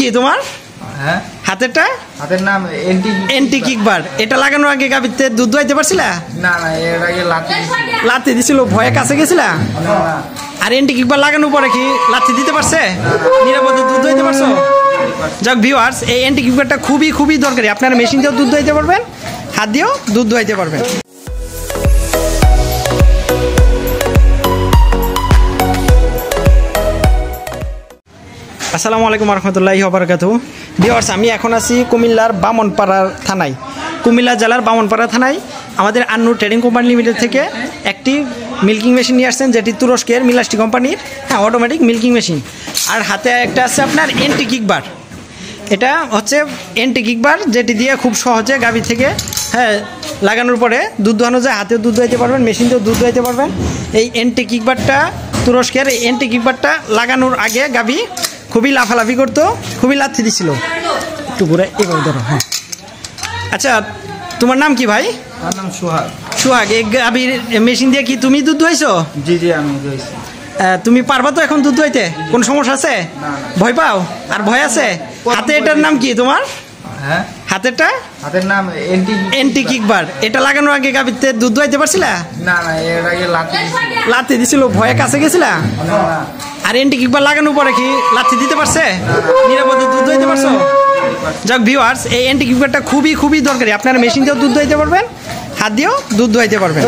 কি তোমার? হ্যাঁ, হাতেরটা? হাতের নাম এন্টি কিকবার। এটা লাগানোর আগে গাভীতে দুধ দোয়াইতে পারছিলা? না না, এর আগে লাথি দিছিল, ভয়ে কাছে গেছিলা? না না। আর এন্টি কিকবার লাগানোর পরে কি লাথি দিতে পারছে? নিরাপদে দুধ দোয়াইতে পারছো? যাক ভিউয়ার্স, এই এন্টি কিকবারটা খুবই খুবই দরকারি। আপনারা মেশিন দিয়েও দুধ দোয়াইতে পারবেন, হাত দিয়েও দুধ দোয়াইতে পারবেন। আসসালামু আলাইকুম রহমতুল্লাহি ওয়া বারাকাতুহু। ভিউয়ার্স, আমি এখন আছি কুমিল্লার বামনপাড়ার থানায়। কুমিল্লা জেলার বামনপাড়া থানায় আমাদের আন্নুর ট্রেডিং কোম্পানি লিমিটেড থেকে একটি মিল্কিং মেশিন নিয়ে আসছেন, যেটি তুরস্কের মিলাস্টি কোম্পানির অটোমেটিক মিল্কিং মেশিন। আর হাতে একটা আছে আপনার এন্টি কিকবার। এটা হচ্ছে এন্টি কিকবার, যেটি দিয়ে খুব সহজে গাভী থেকে লাগানোর পরে দুধ দোয়ানো যায়। হাতেও দুধ দোয়াইতে পারবেন, মেশিন দিয়েও দুধ দোয়াইতে পারবেন। এই এন্টি কিকবারটা তুরস্কের এন্টি কিকবারটা লাগানোর আগে গাভী খুবই লাফালাফি করতো, খুবই লাথি দিছিল। একটু ঘুরে এভাবে ধরো। হ্যাঁ, আচ্ছা, তোমার নাম কি ভাই? আমার নাম সোহাগ। সোহাগ, এই গাভীর মেশিন দিয়ে কি তুমি দুধ দোয়াইছো? জি জি, আমি দোয়াইছি। তুমি পারবা তো এখন দুধ দোয়াইতে? কোনো সমস্যা আছে? ভয় পাও? আর ভয় আছে? হাতে এটার নাম কি তোমার? হ্যাঁ, হাতেরটা? হাতের নাম এন্টি কিকবার। এটা লাগানোর আগে গাভীতে দুধ দোয়াইতে পারছিলা? না না, এর আগে লাথি দিছিল, ভয়ে কাছে গেছিলা? না না। আর এন্টি কিকবার লাগানোর পরে কি লাথি দিতে পারছে? নিরাপদে দুধ দোয়াইতে পারছো? যাক ভিউয়ার্স, এই এন্টি কিকবারটা খুবই খুবই দরকারি। আপনারা মেশিন দিয়েও দুধ দোয়াইতে পারবেন, হাত দিয়েও দুধ দোয়াইতে পারবেন।